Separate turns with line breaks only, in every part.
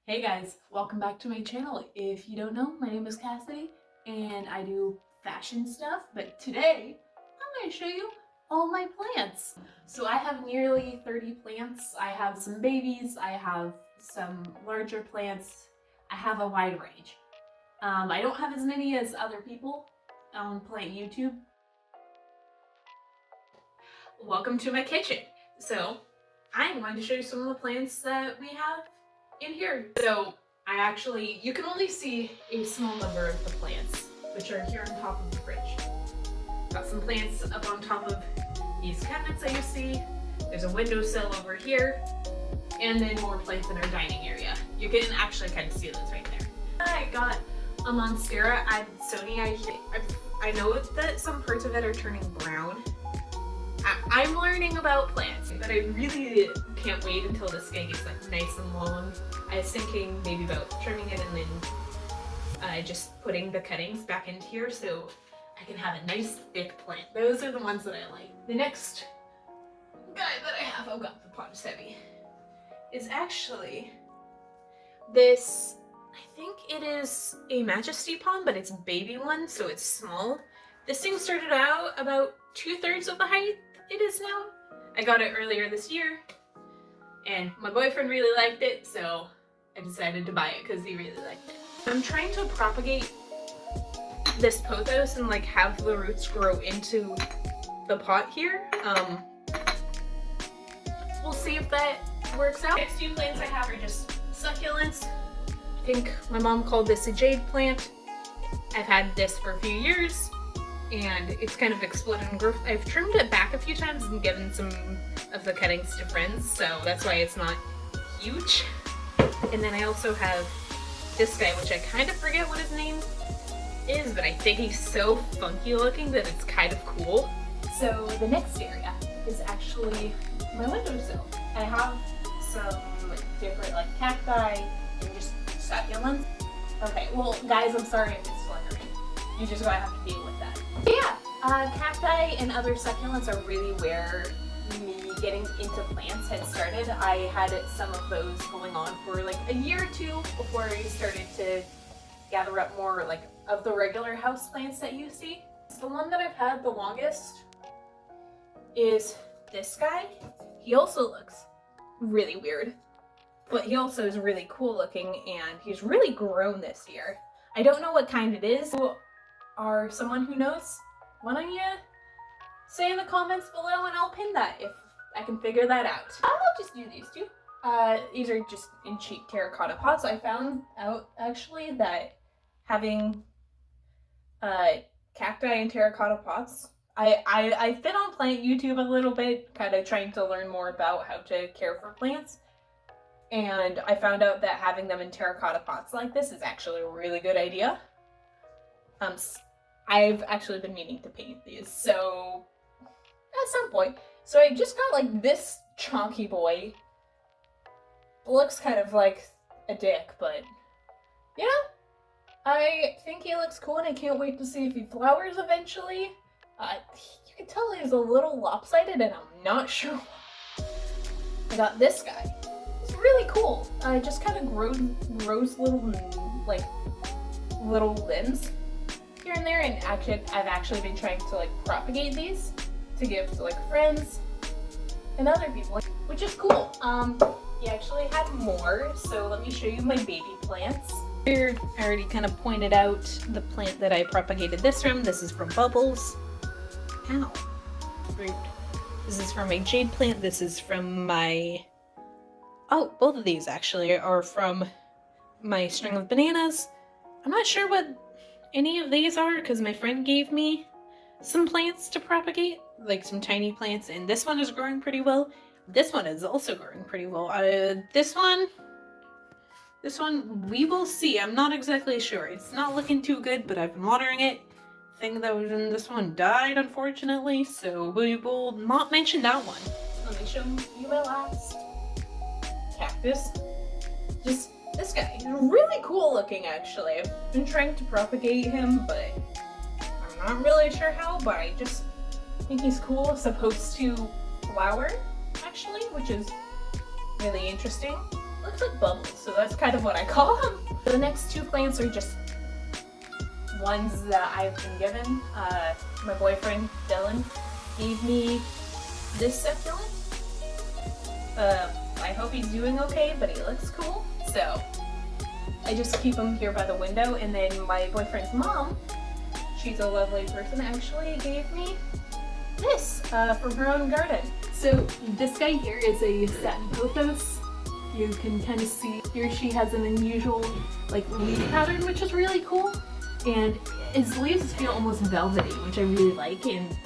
Hey guys, welcome back to my channel. If you don't know, my name is Cassidy and I do fashion stuff, but today I'm going to show you all my plants. So I have nearly 30 plants. I have some babies, I have some larger plants, I have a wide range. I don't have as many as other people on Plant YouTube. Welcome to my kitchen. So I'm going to show you some of the plants that we have in here. So you can only see a small number of the plants, which are here on top of the fridge. Got some plants up on top of these cabinets that you see. There's a windowsill over here, and then more plants in our dining area. You can actually kind of see those right there. I got a Monstera Adsonia. I know that some parts of it are turning brown. I'm learning about plants, but I really can't wait until this guy gets like nice and long. I was thinking maybe about trimming it and then just putting the cuttings back into here so I can have a nice thick plant. Those are the ones that I like. The next guy that I have, oh god, the pot is heavy, is actually this, I think it is a Majesty palm, but it's a baby one, so it's small. This thing started out about 2/3 of the height it is now. I got it earlier this year, and my boyfriend really liked it, so I decided to buy it because he really liked it. I'm trying to propagate this pothos and like have the roots grow into the pot here. We'll see if that works out. Next few plants I have are just succulents. I think my mom called this a jade plant. I've had this for a few years, and it's kind of exploded in growth. I've trimmed it back a few times and given some of the cuttings to friends, so that's why it's not huge. And then I also have this guy, which I kind of forget what his name is, but I think he's so funky looking that it's kind of cool. So the next area is actually my windowsill. I have some different like cacti and just succulents. Okay, well guys, I'm sorry if it's fluttering. You just gotta have to deal with that. But yeah, cacti and other succulents are really where me getting into plants had started. I had some of those going on for like a year or two before I started to gather up more like of the regular house plants that you see. The one that I've had the longest is this guy. He also looks really weird, but he also is really cool looking, and he's really grown this year. I don't know what kind it is. Or someone who knows, why don't you say in the comments below and I'll pin that if I can figure that out. I'll just do these two. These are just in cheap terracotta pots. I found out actually that having cacti and terracotta pots, I've been on plant YouTube a little bit, kind of trying to learn more about how to care for plants, and I found out that having them in terracotta pots like this is actually a really good idea. I've actually been meaning to paint these, so at some point. So I just got like this chonky boy. Looks kind of like a dick, but you know, I think he looks cool and I can't wait to see if he flowers eventually. You can tell he's a little lopsided and I'm not sure. I got this guy. It's really cool. I just kind of grows little like little limbs here and there, and I've actually been trying to like propagate these to give to like friends and other people, which is cool. He actually had more, so let me show you my baby plants. Here, I already kind of pointed out the plant that I propagated this from. This is from Bubbles. Ow. Rude. This is from my jade plant. This is from my... Oh, both of these actually are from my string of bananas. I'm not sure what any of these are because my friend gave me some plants to propagate, like some tiny plants, and this one is growing pretty well. This one is also growing pretty well. This one, we will see. I'm not exactly sure. It's not looking too good, but I've been watering it. Thing that was in this one died, unfortunately, so we will not mention that one. Let me show you my last cactus. Just this guy. He's really cool looking, actually. I've been trying to propagate him, but I'm not really sure how, but I just think he's cool. It's supposed to flower, actually, which is really interesting. Look looks like bubbles, so that's kind of what I call them. The next two plants are just ones that I've been given. My boyfriend, Dylan, gave me this succulent. I hope he's doing okay, but he looks cool. So I just keep him here by the window. And then my boyfriend's mom, she's a lovely person, actually gave me this from her own garden. So this guy here is a satin pothos. You can kind of see here she has an unusual like leaf pattern, which is really cool. And his leaves feel almost velvety, which I really like. And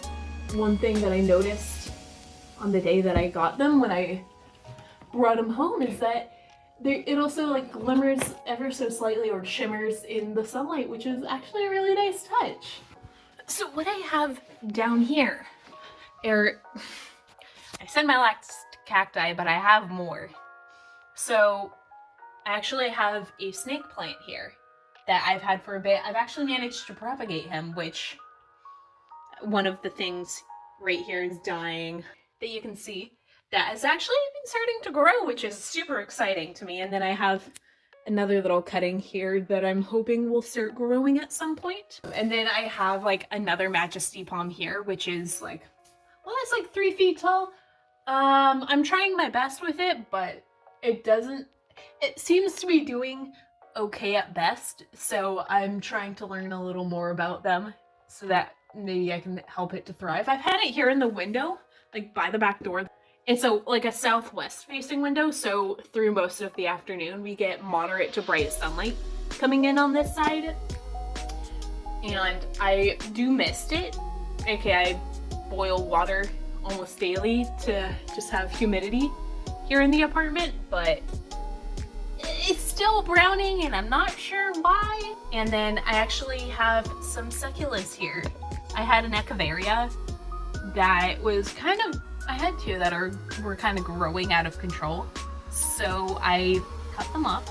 one thing that I noticed on the day that I got them when I brought them home is that it also like glimmers ever so slightly or shimmers in the sunlight, which is actually a really nice touch. So what I have down here are, I said my last cacti, but I have more. So I actually have a snake plant here that I've had for a bit. I've actually managed to propagate him, which one of the things right here is dying that you can see that has actually been starting to grow, which is super exciting to me. And then I have another little cutting here that I'm hoping will start growing at some point. And then I have like another majesty palm here, which is like, well, it's like 3 feet tall. I'm trying my best with it, but it seems to be doing okay at best. So I'm trying to learn a little more about them so that maybe I can help it to thrive. I've had it here in the window, like by the back door. It's like a southwest facing window, so through most of the afternoon we get moderate to bright sunlight coming in on this side. And I do mist it, aka I boil water almost daily to just have humidity here in the apartment, but it's still browning and I'm not sure why. And then I actually have some succulents here. I had an echeveria that was kind of, I had two that were kind of growing out of control. So I cut them up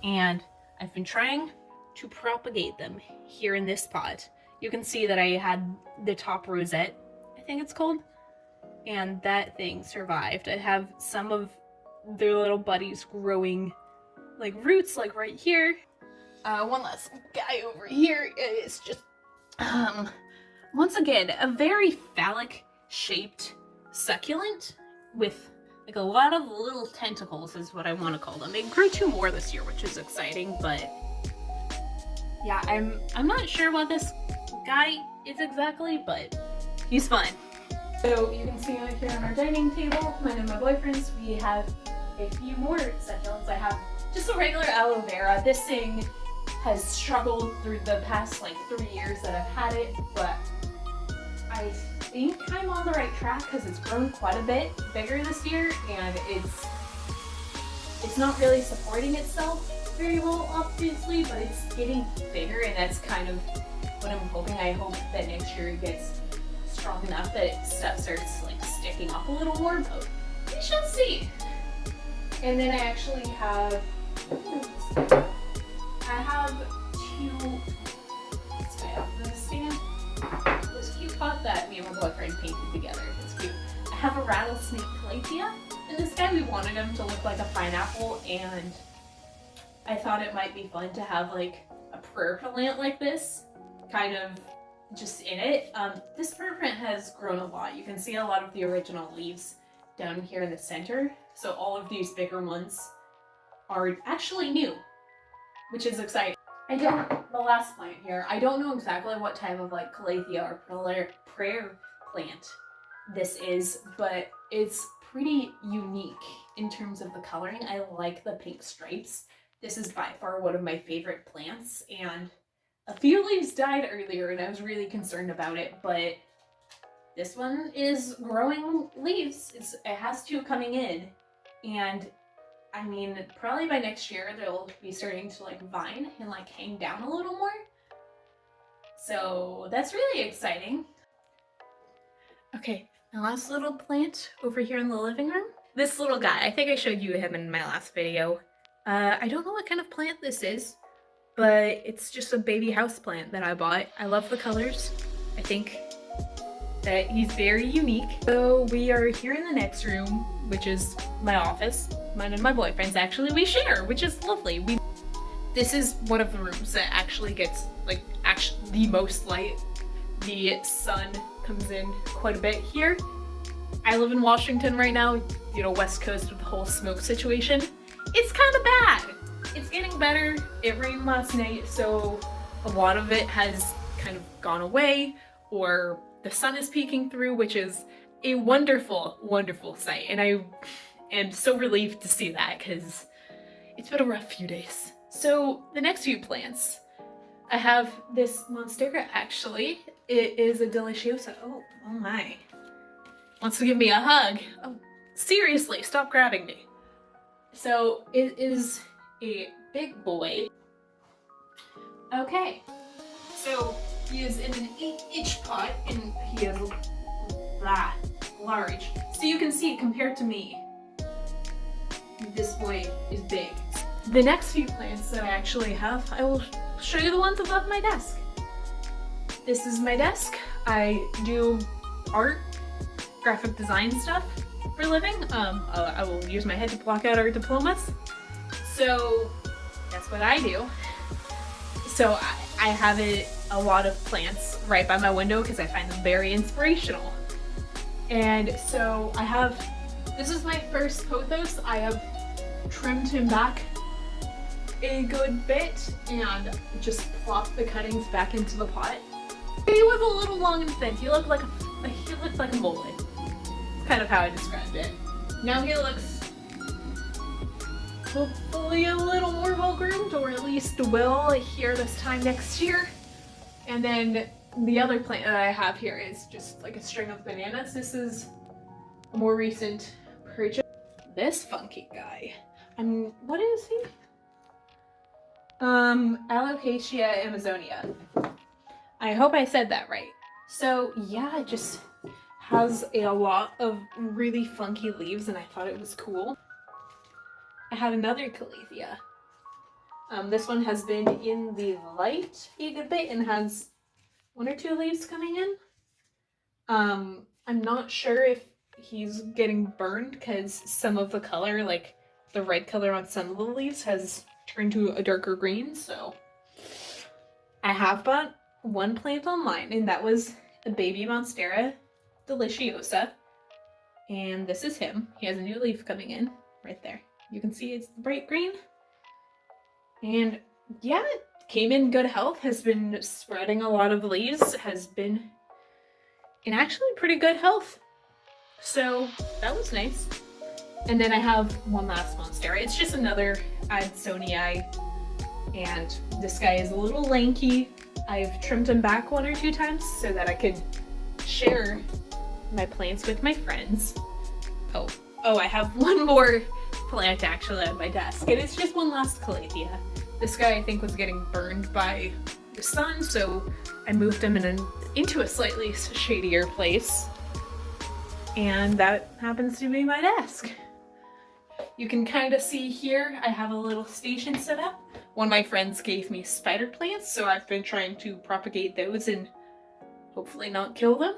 and I've been trying to propagate them here in this pot. You can see that I had the top rosette, I think it's called, and that thing survived. I have some of their little buddies growing like roots like right here. One last guy over here is just, once again, a very phallic shaped succulent with like a lot of little tentacles is what I want to call them. It grew 2 more this year, which is exciting, but yeah, I'm not sure what this guy is exactly, but he's fun. So you can see out here on our dining table, mine and my boyfriend's, we have a few more succulents. I have just a regular aloe vera. This thing has struggled through the past like 3 years that I've had it, but I think I'm on the right track because it's grown quite a bit bigger this year, and it's not really supporting itself very well, obviously, but it's getting bigger, and that's kind of what I'm hoping. I hope that next year it gets strong enough that stuff starts like sticking up a little more, but we shall see. And then I actually have, two, let's go off the stand. This cute pot that me and my boyfriend painted together. It's cute. I have a rattlesnake calathea, and this guy, we wanted him to look like a pineapple, and I thought it might be fun to have like a prayer plant like this, kind of just in it. This prayer plant has grown a lot. You can see a lot of the original leaves down here in the center. So all of these bigger ones are actually new, which is exciting. The last plant here, I don't know exactly what type of like calathea or prayer plant this is, but it's pretty unique in terms of the coloring. I like the pink stripes. This is by far one of my favorite plants, and a few leaves died earlier and I was really concerned about it, but this one is growing leaves. It has 2 coming in, and I mean, probably by next year they'll be starting to like vine and like hang down a little more. So that's really exciting. Okay, my last little plant over here in the living room. This little guy, I think I showed you him in my last video. I don't know what kind of plant this is, but it's just a baby house plant that I bought. I love the colors. I think that he's very unique. So we are here in the next room, which is my office. Mine and my boyfriend's actually, we share, which is lovely. This is one of the rooms that actually gets like the most light. The sun comes in quite a bit here. I live in Washington right now, you know, West Coast with the whole smoke situation. It's kind of bad. It's getting better. It rained last night, so a lot of it has kind of gone away, or the sun is peeking through, which is a wonderful, wonderful sight. And I am so relieved to see that because it's been a rough few days. So the next few plants, I have this monstera actually. It is a deliciosa. Oh my. Wants to give me a hug. Oh, seriously, stop grabbing me. So it is a big boy. Okay, so he is in an 8-inch pot and he is that large. So you can see compared to me, this boy is big. The next few plants that I actually have, I will show you the ones above my desk. This is my desk. I do art, graphic design stuff for a living. I will use my head to block out our diplomas. So that's what I do. So I have a lot of plants right by my window because I find them very inspirational. And so this is my first pothos. I have trimmed him back a good bit and just plopped the cuttings back into the pot. He was a little long and thin. He looked like a mullet. Kind of how I described it. Now he looks hopefully a little more well groomed, or at least will here this time next year. And then the other plant that I have here is just like a string of bananas. This is a more recent purchase. This funky guy. What is he? Alocasia amazonia. I hope I said that right. So yeah, it just has a lot of really funky leaves and I thought it was cool. I have another calathea. This one has been in the light a good bit and has 1 or 2 leaves coming in. I'm not sure if he's getting burned because some of the color, like the red color on some of the leaves, has turned to a darker green. So I have bought one plant online and that was a baby monstera deliciosa. And this is him. He has a new leaf coming in right there. You can see it's bright green. And yeah, it came in good health, has been spreading a lot of leaves, has been in actually pretty good health. So that was nice. And then I have one last monstera. It's just another Adsonii. And this guy is a little lanky. I've trimmed him back 1 or 2 times so that I could share my plants with my friends. Oh, I have one more plant actually on my desk, and it's just one last calathea. This guy I think was getting burned by the sun, so I moved him into a slightly shadier place, and that happens to be my desk. You can kind of see here I have a little station set up. One of my friends gave me spider plants, so I've been trying to propagate those and hopefully not kill them.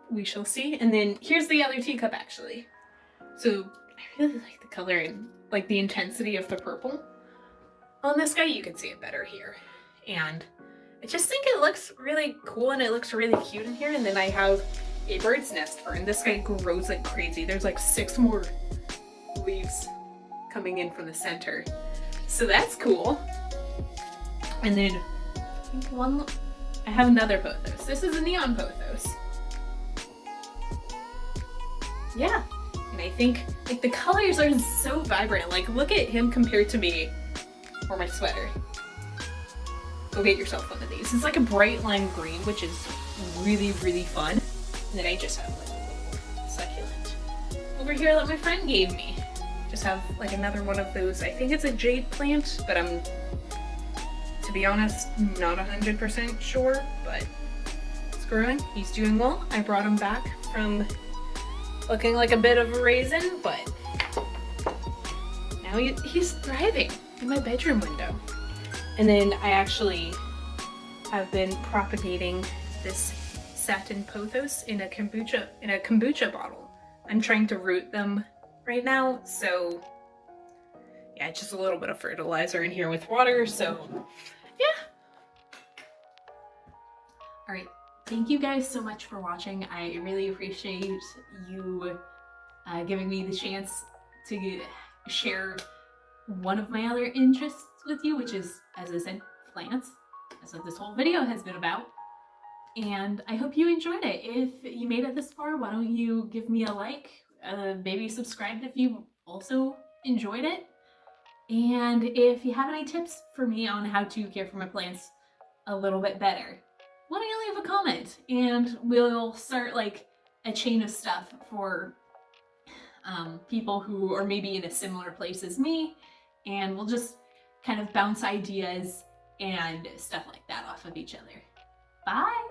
We shall see. And then here's the other teacup actually. So I really like the color and like the intensity of the purple on this guy. You can see it better here. And I just think it looks really cool and it looks really cute in here. And then I have a bird's nest fern. This guy grows like crazy. There's like 6 more leaves coming in from the center. So that's cool. And then I have another pothos. This is a neon pothos. Yeah, and I think like the colors are so vibrant. Like look at him compared to me or my sweater. Go get yourself one of these. It's like a bright lime green, which is really, really fun. And then I just have like a little succulent over here that my friend gave me. Just have like another one of those. I think it's a jade plant, but I'm, to be honest, not 100% sure, but it's growing. He's doing well. I brought him back from looking like a bit of a raisin, but now he's thriving in my bedroom window. And then I actually have been propagating this satin pothos in a kombucha bottle. I'm trying to root them right now, so yeah, just a little bit of fertilizer in here with water, so yeah. All right, thank you guys so much for watching. I really appreciate you giving me the chance to share one of my other interests with you, which is, as I said, plants. That's what this whole video has been about. And I hope you enjoyed it. If you made it this far, why don't you give me a like, maybe subscribe if you also enjoyed it. And if you have any tips for me on how to care for my plants a little bit better, why don't you leave a comment and we'll start like a chain of stuff for people who are maybe in a similar place as me, and we'll just kind of bounce ideas and stuff like that off of each other. Bye!